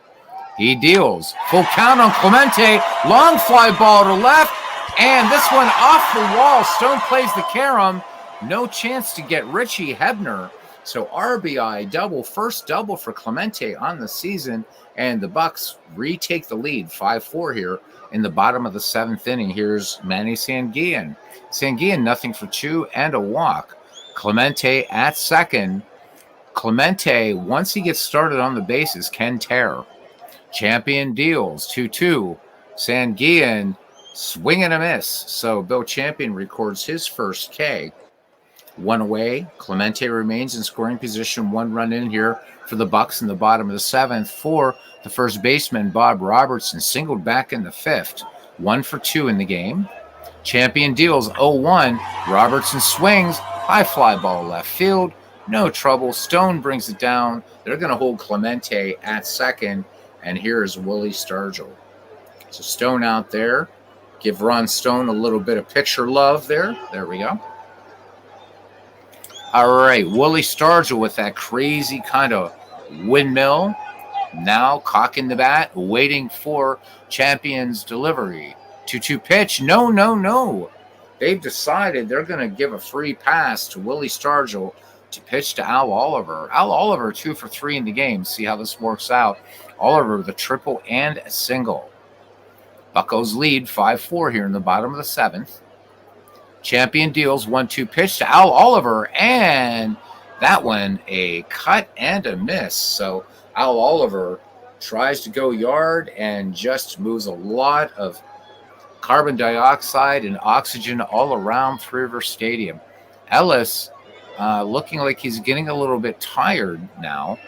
A: He deals. Full count on Clemente. Long fly ball to left. And this one off the wall. Stone plays the carom. No chance to get Richie Hebner. So RBI double, first double for Clemente on the season. And the Bucks retake the lead, 5-4 here in the bottom of the seventh inning. Here's Manny Sanguillen. Sanguillen, nothing for two and a walk. Clemente at second. Clemente, once he gets started on the bases, can tear. Champion deals 2-2. Sanguillen, swing and a miss. So Bill Champion records his first K. One away. Clemente remains in scoring position. One run in here for the Bucks in the bottom of the seventh. For the first baseman, Bob Robertson, singled back in the fifth. 1 for 2 in the game. Champion deals 0-1. Robertson swings. High fly ball left field. No trouble. Stone brings it down. They're going to hold Clemente at second. And here's Willie Stargell. So Stone out there. Give Ron Stone a little bit of picture love there. There we go. All right, Willie Stargell with that crazy kind of windmill. Now cocking the bat, waiting for Champion's delivery. 2-2 pitch. No. They've decided they're going to give a free pass to Willie Stargell to pitch to Al Oliver. Al Oliver 2 for 3 in the game. See how this works out. Oliver with a triple and a single. Buccos lead 5-4 here in the bottom of the seventh. Champion deals 1-2 pitch to Al Oliver, and that one a cut and a miss. So Al Oliver tries to go yard and just moves a lot of carbon dioxide and oxygen all around Three River Stadium. Ellis looking like he's getting a little bit tired now,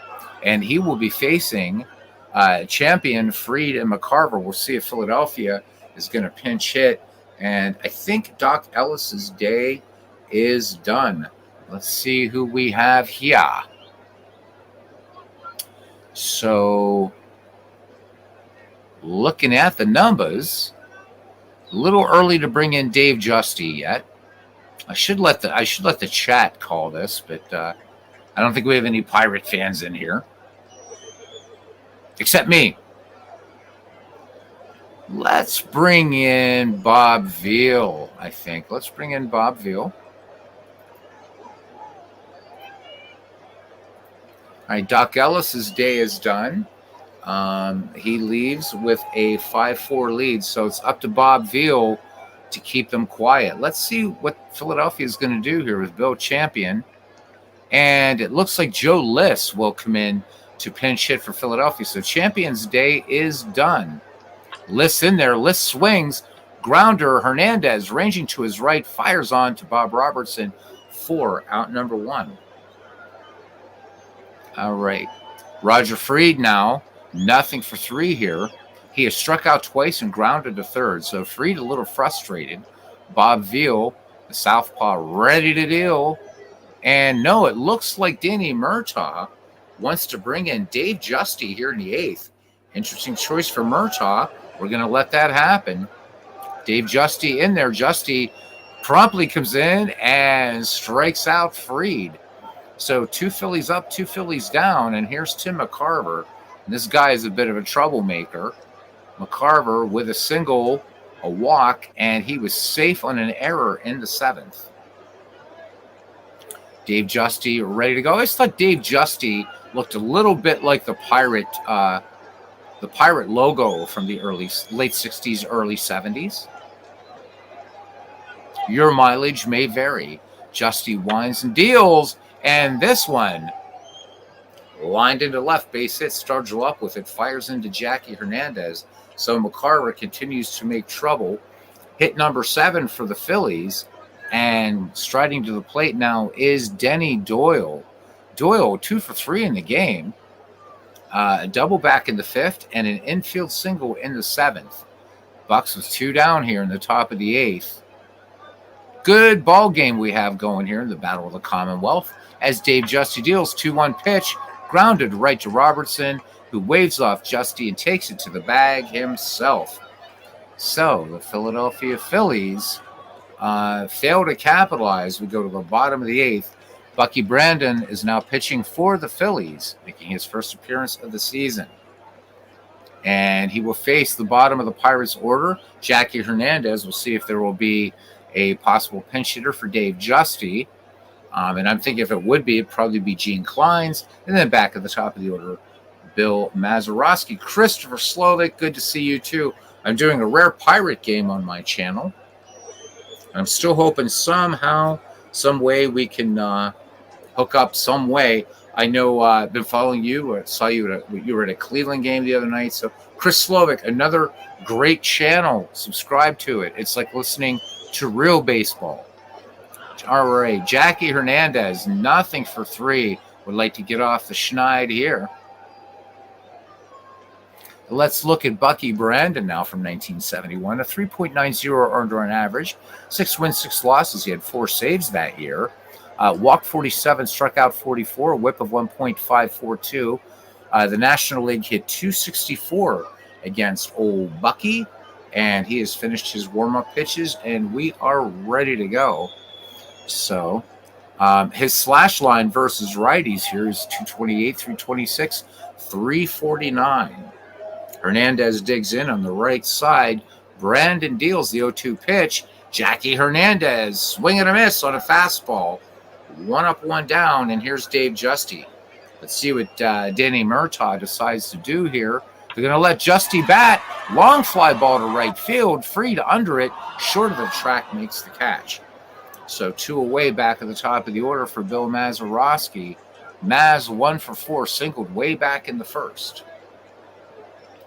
A: and he will be facing Champion, Fried, and McCarver. We'll see if Philadelphia is going to pinch hit. And I think Doc Ellis's day is done. Let's see who we have here. So, looking at the numbers, a little early to bring in Dave Justy yet. I should let the chat call this, but I don't think we have any Pirate fans in here, except me. Let's bring in Bob Veal, I think. Let's bring in Bob Veal. All right, Doc Ellis's day is done. He leaves with a 5-4 lead, so it's up to Bob Veal to keep them quiet. Let's see what Philadelphia is going to do here with Bill Champion. And it looks like Joe Liss will come in to pinch hit for Philadelphia. So Champion's day is done. Liss in there. Liss swings. Grounder. Hernandez ranging to his right. Fires on to Bob Robertson for out number 1. All right. Roger Fried now. Nothing for 3 here. He has struck out twice and grounded to third. So Fried a little frustrated. Bob Veal, the southpaw, ready to deal. And no, it looks like Danny Murtaugh wants to bring in Dave Justy here in the 8th. Interesting choice for Murtaugh. We're going to let that happen. Dave Justy in there. Justy promptly comes in and strikes out Fried. So 2 Phillies up, 2 Phillies down. And here's Tim McCarver. And this guy is a bit of a troublemaker. McCarver with a single, a walk, and he was safe on an error in the 7th. Dave Justy ready to go. I always thought Dave Justy looked a little bit like the Pirate logo from the late 60s, early 70s. Your mileage may vary. Justy winds and deals, and this one lined into left, base hit. Stargell up with it, fires into Jackie Hernandez. So McCarver continues to make trouble. Hit number 7 for the Phillies, and striding to the plate now is Denny Doyle. Doyle 2 for 3 in the game. A double back in the 5th and an infield single in the 7th. Bucks with 2 down here in the top of the 8th. Good ball game we have going here in the Battle of the Commonwealth as Dave Justy deals 2-1 pitch, grounded right to Robertson, who waves off Justy and takes it to the bag himself. So the Philadelphia Phillies fail to capitalize. We go to the bottom of the 8th. Bucky Brandon is now pitching for the Phillies, making his first appearance of the season. And he will face the bottom of the Pirates order, Jackie Hernandez. We'll see if there will be a possible pinch hitter for Dave Justy. And I'm thinking if it would be, it'd probably be Gene Kleins. And then back at the top of the order, Bill Mazeroski. Christopher Slovic, good to see you too. I'm doing a rare pirate game on my channel. I'm still hoping somehow, some way we can hook up some way. I know I've been following you. I saw you you were at a Cleveland game the other night. So Chris Slovic, another great channel. Subscribe to it. It's like listening to real baseball. All right, Jackie Hernandez, nothing for 3. Would like to get off the schneid here. Let's look at Bucky Brandon now from 1971. A 3.90 earned run average, 6 wins, 6 losses. He had 4 saves that year. Walked 47, struck out 44, a whip of 1.542. The National League hit 264 against old Bucky, and he has finished his warm-up pitches, and we are ready to go. So his slash line versus righties here is 228, 326, 349. Hernandez digs in on the right side. Brandon deals the 0-2 pitch. Jackie Hernandez, swing and a miss on a fastball. 1 up, 1 down, and here's Dave Justy. Let's see what Danny Murtaugh decides to do here. They're going to let Justy bat. Long fly ball to right field. Freed under it. Short of the track makes the catch. So 2 away back at the top of the order for Bill Mazeroski. Maz 1 for 4, singled way back in the first.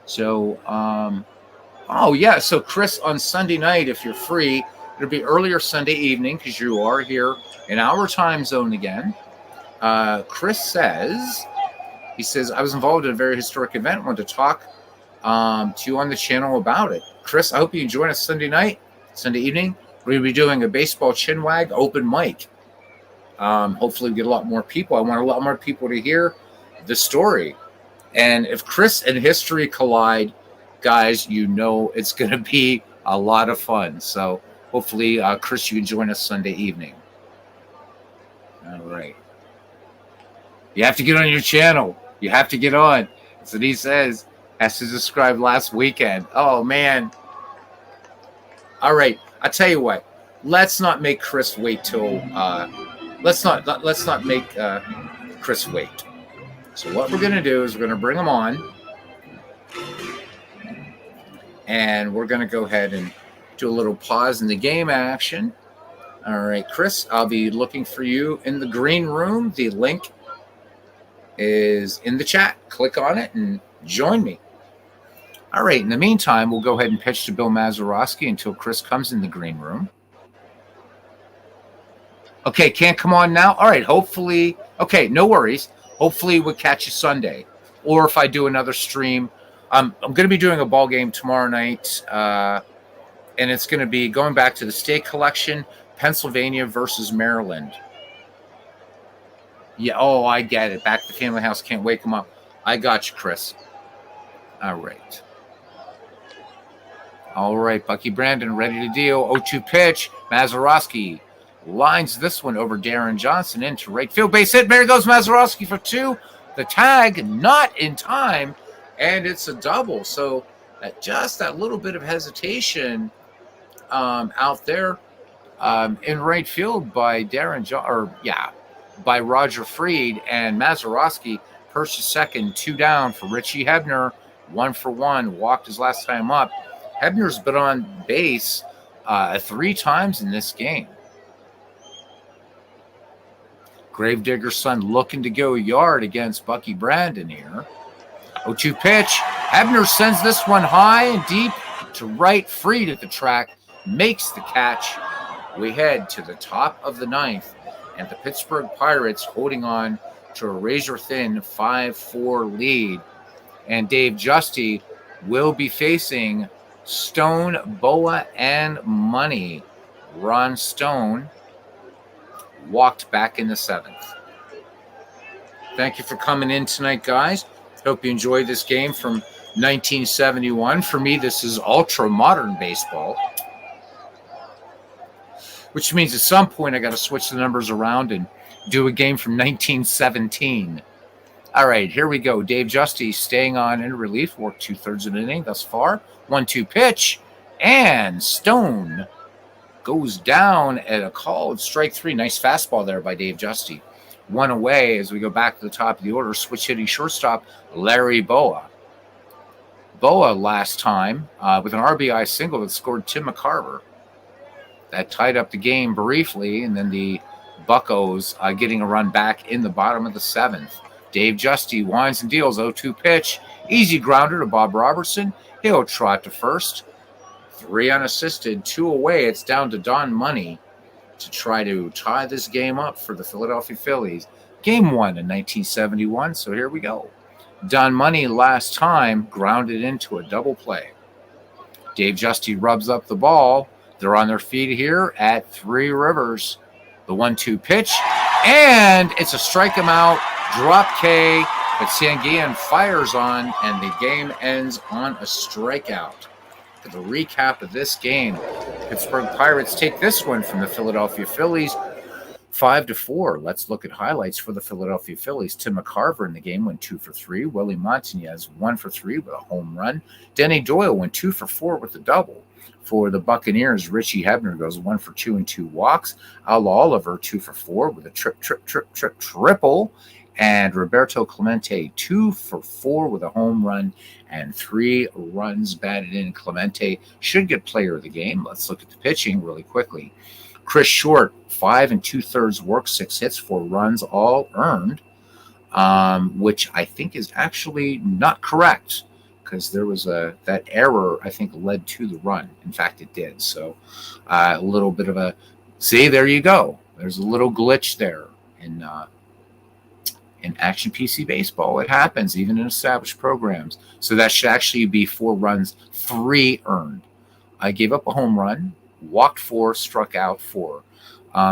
A: So, so Chris, on Sunday night, if you're free, it'll be earlier Sunday evening because you are here in our time zone again. Chris says, I was involved in a very historic event. I wanted to talk to you on the channel about it. Chris, I hope you can join us Sunday evening. We're going to be doing a baseball chinwag open mic. Hopefully we get a lot more people. I want a lot more people to hear the story. And if Chris and history collide, guys, you know it's going to be a lot of fun. So hopefully, Chris, you can join us Sunday evening. All right. You have to get on your channel. You have to get on. That's what he says. Has to subscribe last weekend. Oh, man. All right. I tell you what. Let's not make Chris wait till. Let's not make Chris wait. So what we're going to do is we're going to bring him on, and we're going to go ahead and do a little pause in the game action. All right, Chris, I'll be looking for you in the green room. The link is in the chat. Click on it and join me. All right, in the meantime, we'll go ahead and pitch to Bill Mazeroski until Chris comes in the green room. Okay, can't come on now? All right, hopefully. Okay, no worries. Hopefully we'll catch you Sunday. Or if I do another stream. I'm going to be doing a ball game tomorrow night. And it's going to be going back to the state collection, Pennsylvania versus Maryland. Yeah, oh, I get it. Back to the family house. Can't wake them up. I got you, Chris. All right. All right, Bucky Brandon ready to deal. 0-2 pitch. Mazeroski lines this one over Darren Johnson into right field. Base hit. There goes Mazeroski for 2. The tag not in time, and it's a double. So just that little bit of hesitation out there in right field by by Roger Freed, and Mazeroski perched to second, 2 down for Richie Hebner, 1 for 1. Walked his last time up. Hebner's been on base 3 times in this game. Gravedigger's son looking to go yard against Bucky Brandon here. 0-2 pitch. Hebner sends this one high and deep to right. Freed at the track. Makes the catch. We head to the top of the 9th. And the Pittsburgh Pirates holding on to a razor-thin 5-4 lead. And Dave Justy will be facing Stone, Boa, and Money. Ron Stone walked back in the 7th. Thank you for coming in tonight, guys. Hope you enjoyed this game from 1971. For me, this is ultra-modern baseball, which means at some point I got to switch the numbers around and do a game from 1917. All right, here we go. Dave Justy staying on in relief, worked 2/3 of an inning thus far. 1-2 pitch, and Stone goes down at a called strike 3. Nice fastball there by Dave Justy. One away as we go back to the top of the order. Switch hitting shortstop, Larry Boa. Boa last time with an RBI single that scored Tim McCarver. That tied up the game briefly, and then the Buccos getting a run back in the bottom of the 7th. Dave Justy winds and deals. 0-2 pitch. Easy grounder to Bob Robertson. He'll trot to first. 3 unassisted, 2 away. It's down to Don Money to try to tie this game up for the Philadelphia Phillies. Game 1 in 1971, so here we go. Don Money last time grounded into a double play. Dave Justy rubs up the ball. They're on their feet here at Three Rivers. The 1-2 pitch, and it's a strike him out, drop K, but Sanguillen fires on, and the game ends on a strikeout. For the recap of this game, Pittsburgh Pirates take this one from the Philadelphia Phillies 5-4. Let's look at highlights for the Philadelphia Phillies. Tim McCarver in the game went 2 for 3. Willie Montanez 1 for 3 with a home run. Denny Doyle went 2 for 4 with a double. For the Buccaneers, Richie Hebner goes 1 for 2 and 2 walks. Al Oliver 2 for 4 with a triple. And Roberto Clemente 2 for 4 with a home run and 3 runs batted in. Clemente should get player of the game. Let's look at the pitching really quickly. Chris Short, 5 2/3 work, 6 hits, 4 runs, all earned, which I think is actually not correct because there was that error, I think, led to the run. In fact, it did. So a little bit of a, see, there you go. There's a little glitch there in Action PC Baseball. It happens even in established programs. So that should actually be 4 runs, 3 earned. I gave up a home run, walked 4, struck out 4.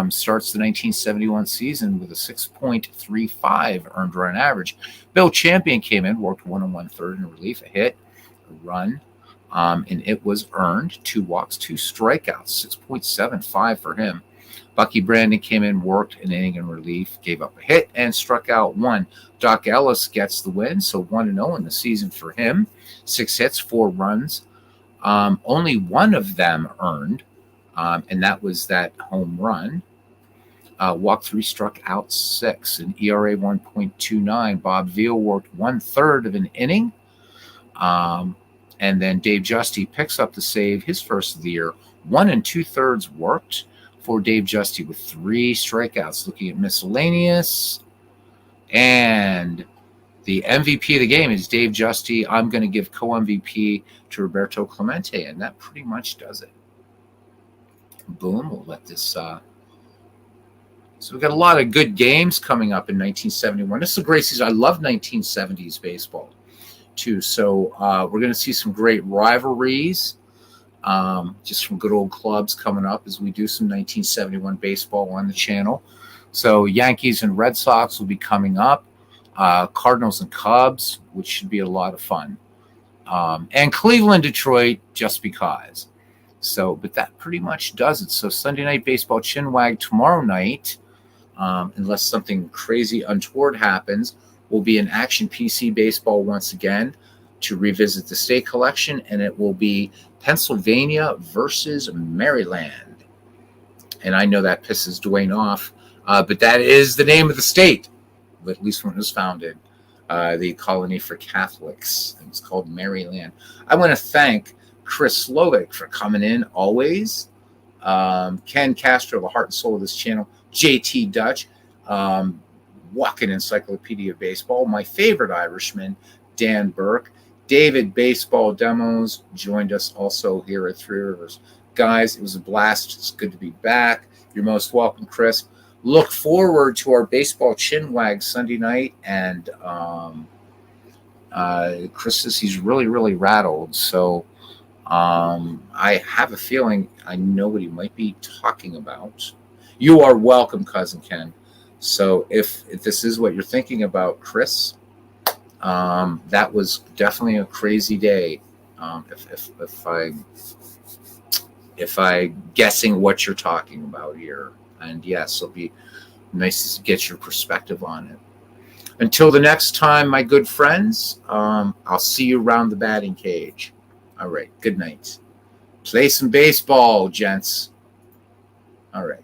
A: Starts the 1971 season with a 6.35 earned run average. Bill Champion came in, worked 1 1/3 in relief, a hit, a run, and it was earned. 2 walks, 2 strikeouts, 6.75 for him. Bucky Brandon came in, worked an inning in relief, gave up a hit, and struck out 1. Doc Ellis gets the win, so 1-0 in the season for him. 6 hits, 4 runs. Only 1 of them earned, and that was that home run. Walked 3, struck out 6. An ERA 1.29. Bob Veal worked 1/3 of an inning. And then Dave Justy picks up the save, his first of the year. 1 2/3 worked for Dave Justy with 3 strikeouts. Looking at miscellaneous. And the MVP of the game is Dave Justy. I'm going to give co-MVP to Roberto Clemente, and that pretty much does it. Boom. We'll let this. So we've got a lot of good games coming up in 1971. This is a great season. I love 1970s baseball, too. So we're going to see some great rivalries just from good old clubs coming up as we do some 1971 baseball on the channel. So Yankees and Red Sox will be coming up. Cardinals and Cubs, which should be a lot of fun. And Cleveland, Detroit, just because. So, but that pretty much does it. So Sunday Night Baseball Chinwag tomorrow night, unless something crazy untoward happens, will be an Action PC Baseball once again to revisit the state collection, and it will be Pennsylvania versus Maryland. And I know that pisses Dwayne off, but that is the name of the state, at least when it was founded, the Colony for Catholics. It was called Maryland. I want to thank Chris Slovic for coming in always. Ken Castro, the heart and soul of this channel. JT Dutch, walking encyclopedia of baseball. My favorite Irishman, Dan Burke. David Baseball Demos joined us also here at Three Rivers. Guys, it was a blast. It's good to be back. You're most welcome, Chris. Look forward to our baseball chinwag Sunday night. And Chris says he's really, really rattled. So I have a feeling I know what he might be talking about. You are welcome, Cousin Ken. So if this is what you're thinking about, Chris, that was definitely a crazy day. If I guessing what you're talking about here, and yes, it'll be nice to get your perspective on it. Until the next time, my good friends, I'll see you around the batting cage. All right. Good night. Play some baseball, gents. All right.